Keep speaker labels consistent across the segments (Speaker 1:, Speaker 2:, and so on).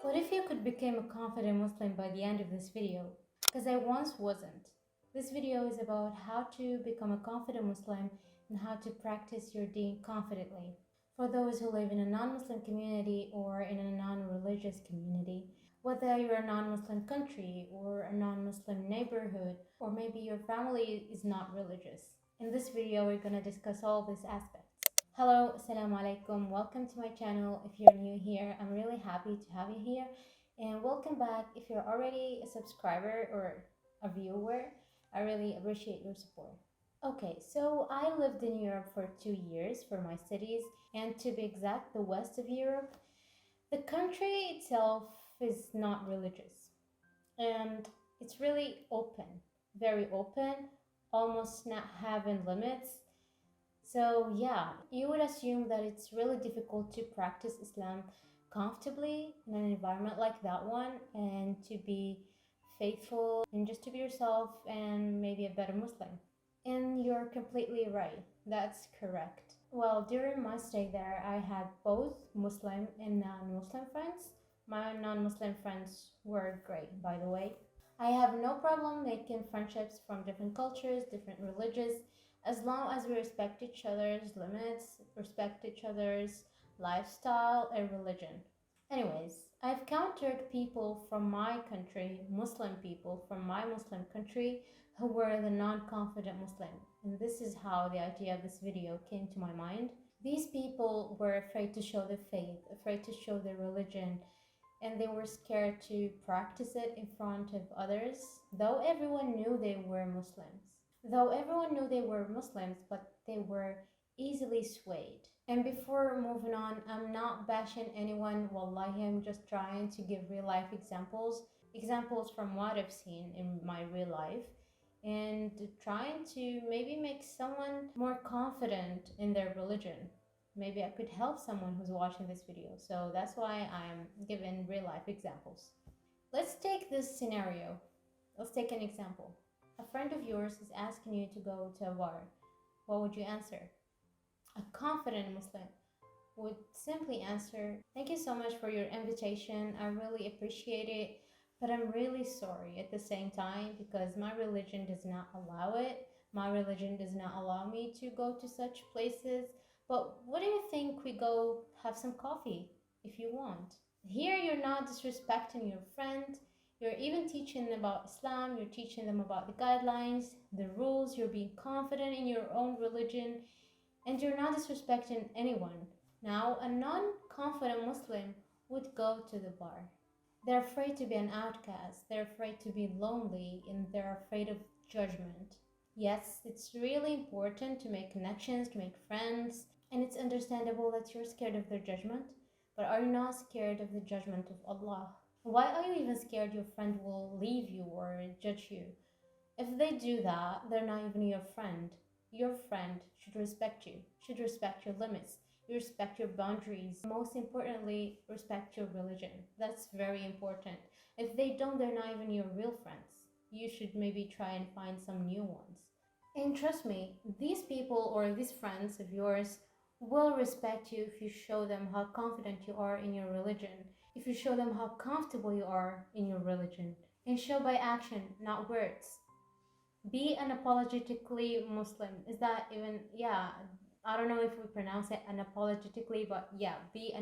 Speaker 1: What if you could become a confident Muslim by the end of this video? Because I once wasn't. This video is about how to become a confident Muslim and how to practice your Deen confidently. For those who live in a non-Muslim community or in a non-religious community, whether you're a non-Muslim country or a non-Muslim neighborhood, or maybe your family is not religious. In this video, we're going to discuss all these aspects. Hello, Assalamu alaikum. Welcome to my channel. If you're new here, I'm really happy to have you here. And welcome back if you're already a subscriber or a viewer. I really appreciate your support. Okay, so I lived in Europe for 2 years for my studies, and to be exact, the west of Europe. The country itself is not religious, and it's really open, very open, almost not having limits. So, yeah, you would assume that it's really difficult to practice Islam comfortably in an environment like that one and to be faithful and just to be yourself and maybe a better Muslim. And you're completely right. That's correct. Well, during my stay there, I had both Muslim and non Muslim friends. My non Muslim friends were great, by the way. I have no problem making friendships from different cultures, different religions, as long as we respect each other's limits, respect each other's lifestyle and religion. Anyways, I've encountered people from my country, Muslim people from my Muslim country, who were the non-confident Muslim. And this is how the idea of this video came to my mind. These people were afraid to show their faith, afraid to show their religion, and they were scared to practice it in front of others, though everyone knew they were Muslims. Though everyone knew they were Muslims, but they were easily swayed. And before moving on, I'm not bashing anyone, wallahi, I'm just trying to give real life examples from what I've seen in my real life, and trying to maybe make someone more confident in their religion. Maybe I could help someone who's watching this video. So that's why I'm giving real life examples. Let's take this scenario. Let's take an example. A friend of yours is asking you to go to a bar. What would you answer? A confident Muslim would simply answer, "Thank you so much for your invitation. I really appreciate it, but I'm really sorry at the same time because my religion does not allow it. My religion does not allow me to go to such places. But what do you think we go have some coffee if you want?" Here, you're not disrespecting your friend. You're even teaching them about Islam. You're teaching them about the guidelines, the rules. You're being confident in your own religion, and you're not disrespecting anyone. Now, a non-confident Muslim would go to the bar. They're afraid to be an outcast. They're afraid to be lonely, and they're afraid of judgment. Yes, it's really important to make connections, to make friends, and it's understandable that you're scared of their judgment, but are you not scared of the judgment of Allah? Why are you even scared your friend will leave you or judge you? If they do that, they're not even your friend. Your friend should respect you, should respect your limits, you respect your boundaries. Most importantly, respect your religion. That's very important. If they don't, they're not even your real friends. You should maybe try and find some new ones. And trust me, these people or these friends of yours will respect you if you show them how confident you are in your religion, if you show them how comfortable you are in your religion, and show by action, not words. Be unapologetically Muslim. Is that even, yeah, I don't know if we pronounce it unapologetically, but yeah, be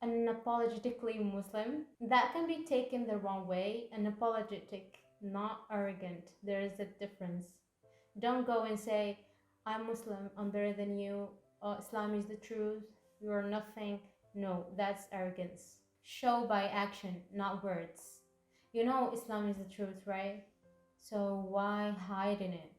Speaker 1: unapologetically Muslim. That can be taken the wrong way. Unapologetic, not arrogant. There is a difference. Don't go and say, "I'm Muslim, I'm better than you, Islam is the truth, you're nothing." No, that's arrogance. Show by action, not words. You know Islam is the truth, right? So why hide in it?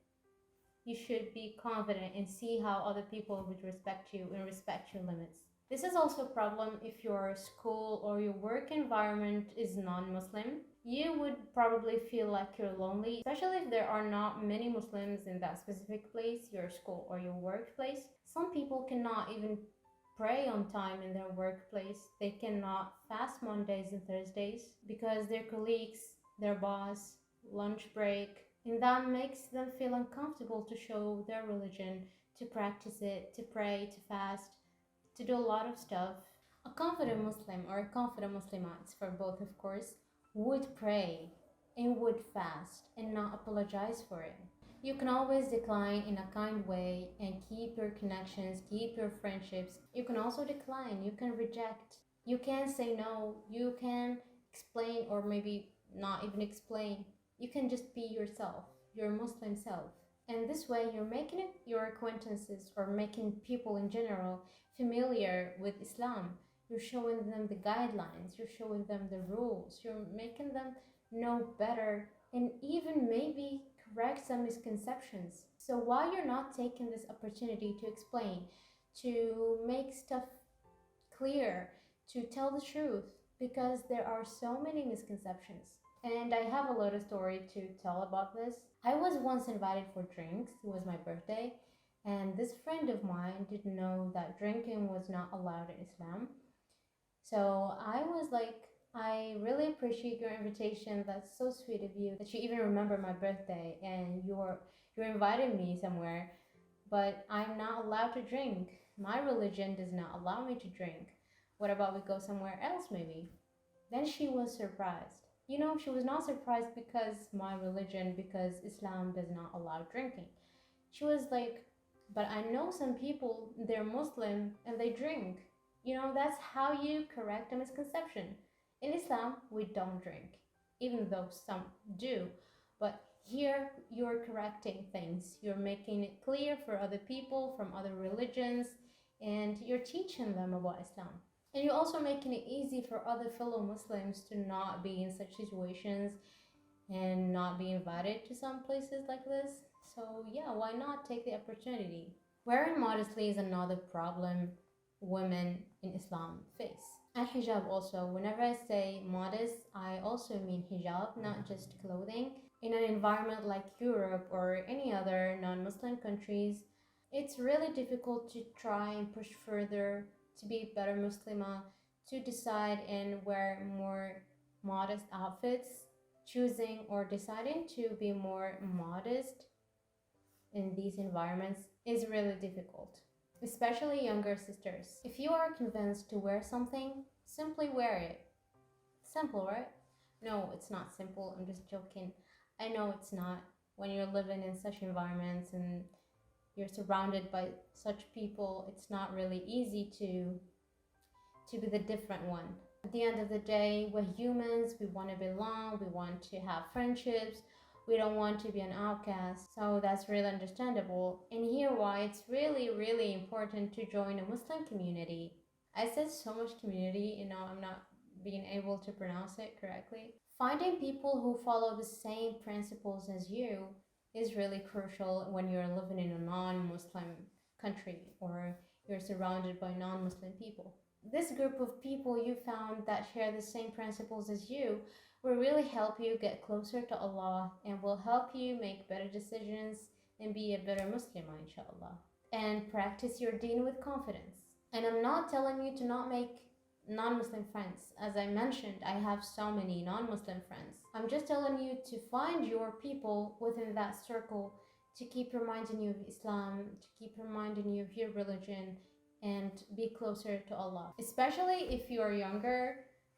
Speaker 1: You should be confident and see how other people would respect you and respect your limits. This is also a problem if your school or your work environment is non-Muslim. You would probably feel like you're lonely, especially if there are not many Muslims in that specific place, your school or your workplace. Some people cannot even pray on time in their workplace. They cannot fast Mondays and Thursdays because their colleagues, their boss, lunch break, and that makes them feel uncomfortable to show their religion, to practice it, to pray, to fast, to do a lot of stuff. A confident Muslim or a confident Muslimah, it's for both of course, would pray and would fast and not apologize for it. You can always decline in a kind way and keep your connections, keep your friendships. You can also decline, you can reject, you can say no, you can explain or maybe not even explain. You can just be yourself, your Muslim self. And this way, you're making it your acquaintances or making people in general familiar with Islam. You're showing them the guidelines, you're showing them the rules, you're making them know better and even maybe correct some misconceptions. So why you're not taking this opportunity to explain, to make stuff clear, to tell the truth? Because there are so many misconceptions. And I have a lot of story to tell about this. I was once invited for drinks. It was my birthday, and this friend of mine didn't know that drinking was not allowed in Islam. So I was like, I really appreciate your invitation. That's so sweet of you that you even remember my birthday and you're inviting me somewhere, but I'm not allowed to drink. My religion does not allow me to drink. What about we go somewhere else maybe? Then she was surprised. You know, she was not surprised because my religion, because Islam does not allow drinking. She was like, but I know some people, they're Muslim and they drink. You know, that's how you correct a misconception. In Islam, we don't drink, even though some do. But here, you're correcting things. You're making it clear for other people from other religions, and you're teaching them about Islam. And you're also making it easy for other fellow Muslims to not be in such situations and not be invited to some places like this. So yeah, why not take the opportunity? Wearing modestly is another problem women in Islam face. And hijab also. Whenever I say modest, I also mean hijab, not just clothing. In an environment like Europe or any other non-Muslim countries, it's really difficult to try and push further to be a better Muslimah, to decide and wear more modest outfits. Choosing or deciding to be more modest in these environments is really difficult, especially younger sisters. If you are convinced to wear something, simply wear it. Simple, right? No, it's not simple. I'm just joking. I know it's not. When you're living in such environments and you're surrounded by such people, it's not really easy to be the different one. At the end of the day, we're humans, we want to belong, we want to have friendships, we don't want to be an outcast. So that's really understandable. And here why it's really, really important to join a Muslim community. I said so much community, I'm not being able to pronounce it correctly. Finding people who follow the same principles as you is really crucial when you're living in a non-Muslim country or you're surrounded by non-Muslim people. This group of people you found that share the same principles as you will really help you get closer to Allah and will help you make better decisions and be a better Muslimah, inshallah. And practice your deen with confidence. And I'm not telling you to not make non-Muslim friends. As I mentioned, I have so many non-Muslim friends. I'm just telling you to find your people within that circle, to keep reminding you of Islam, to keep reminding you of your religion, and be closer to Allah. Especially if you are younger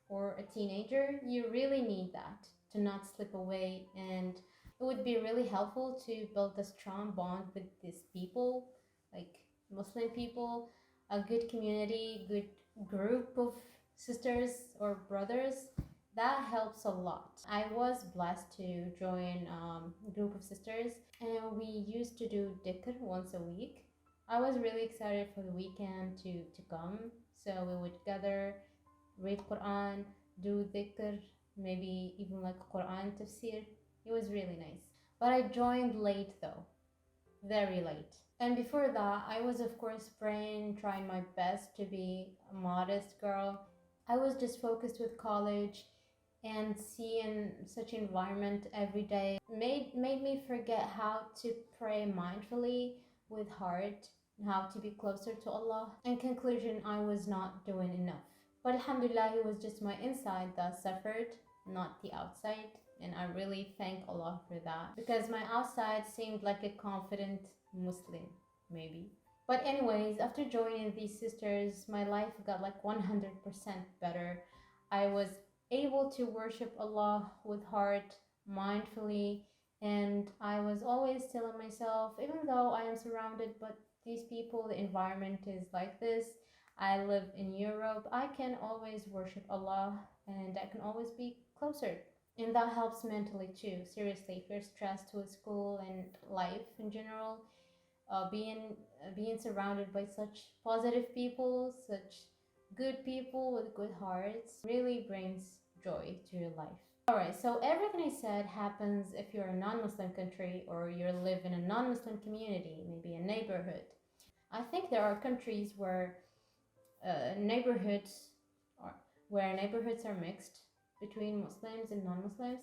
Speaker 1: or a teenager, you really need that to not slip away, and it would be really helpful to build a strong bond with these people, like Muslim people, a good community, good group of sisters or brothers. That helps a lot. I was blessed to join a group of sisters, and we used to do dhikr once a week. I was really excited for the weekend to come. So we would gather, read Quran, do dhikr, maybe even like Quran tafsir. It was really nice. But I joined late though, very late. And before that, I was of course praying, trying my best to be a modest girl. I was just focused with college, and seeing such environment every day made me forget how to pray mindfully with heart, how to be closer to Allah. In conclusion, I was not doing enough. But alhamdulillah, it was just my inside that suffered, not the outside. And I really thank Allah for that, because my outside seemed like a confident Muslim, maybe. But anyways, after joining these sisters, my life got like 100% better. I was able to worship Allah with heart, mindfully, and I was always telling myself, even though I am surrounded but these people, the environment is like this. I live in Europe. I can always worship Allah and I can always be closer. And that helps mentally too. Seriously, if you're stressed with school and life in general, being surrounded by such positive people, such good people with good hearts, really brings joy to your life. Alright, so everything I said happens if you're a non-Muslim country or you live in a non-Muslim community, maybe a neighborhood. I think there are countries where neighborhoods neighborhoods are mixed between Muslims and non-Muslims.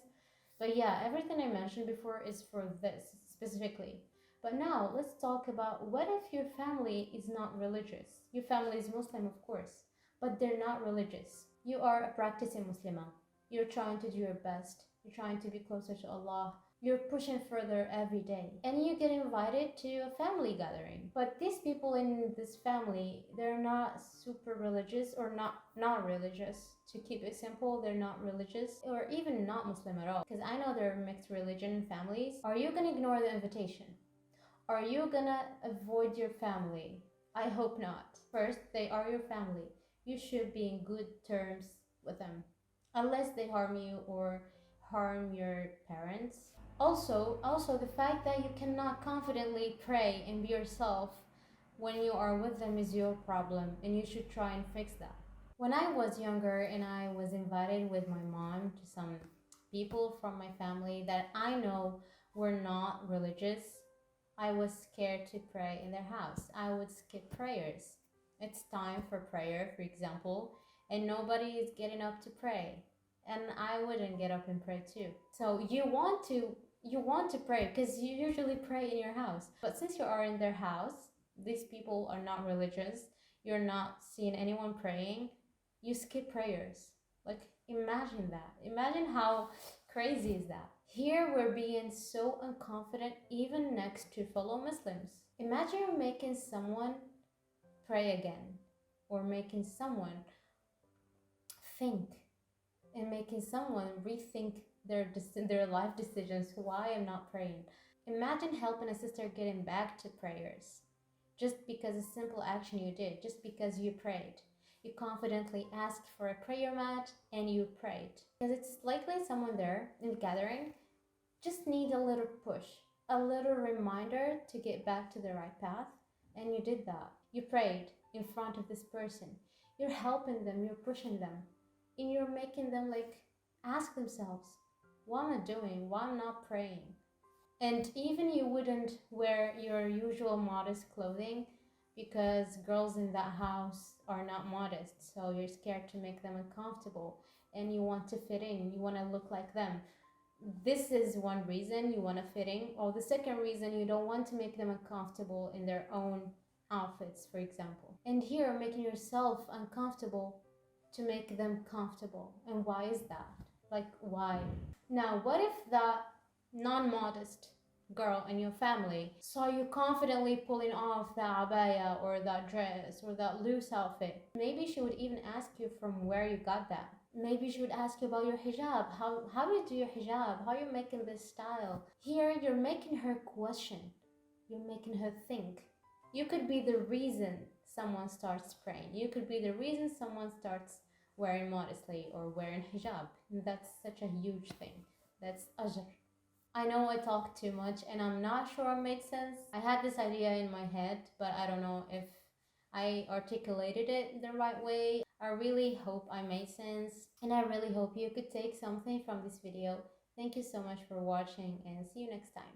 Speaker 1: But yeah, everything I mentioned before is for this specifically. But now let's talk about, what if your family is not religious? Your family is Muslim, of course, but they're not religious. You are a practicing Muslimah. You're trying to do your best. You're trying to be closer to Allah. You're pushing further every day. And you get invited to a family gathering. But these people in this family, they're not super religious or not religious. To keep it simple, they're not religious or even not Muslim at all. Because I know there are mixed religion families. Are you going to ignore the invitation? Are you gonna avoid your family? I hope not. First, they are your family. You should be in good terms with them, unless they harm you or harm your parents. Also the fact that you cannot confidently pray and be yourself when you are with them is your problem, and you should try and fix that. When I was younger and I was invited with my mom to some people from my family that I know were not religious, I was scared to pray in their house. I would skip prayers. It's time for prayer, for example, and nobody is getting up to pray. And I wouldn't get up and pray too. So you want to pray because you usually pray in your house. But since you are in their house, these people are not religious, you're not seeing anyone praying, you skip prayers. Like, imagine that. Imagine how crazy is that? Here we're being so unconfident even next to fellow Muslims. Imagine you're making someone pray again, or making someone think, and making someone rethink their life decisions. Why I'm not praying? Imagine helping a sister getting back to prayers just because a simple action you did, just because you prayed. You confidently asked for a prayer mat and you prayed. Because it's likely someone there in the gathering just need a little push, a little reminder to get back to the right path, and you did that. You prayed in front of this person. You're helping them, you're pushing them, and you're making them ask themselves, what am I doing? Why am I not praying? And even you wouldn't wear your usual modest clothing because girls in that house are not modest, so you're scared to make them uncomfortable and you want to fit in, you want to look like them. This is one reason you want to fit in. Or the second reason, you don't want to make them uncomfortable in their own outfits, for example. And here, making yourself uncomfortable to make them comfortable. And why is that? Why? Now, what if that non-modest girl in your family saw you confidently pulling off that abaya or that dress or that loose outfit? Maybe she would even ask you from where you got that. Maybe she would ask you about your hijab. How do you do your hijab? How are you making this style? Here, you're making her question. You're making her think. You could be the reason someone starts praying. You could be the reason someone starts wearing modestly or wearing hijab. And that's such a huge thing. That's ajr. I know I talked too much and I'm not sure it made sense. I had this idea in my head, but I don't know if I articulated it the right way. I really hope I made sense, and I really hope you could take something from this video. Thank you so much for watching, and see you next time.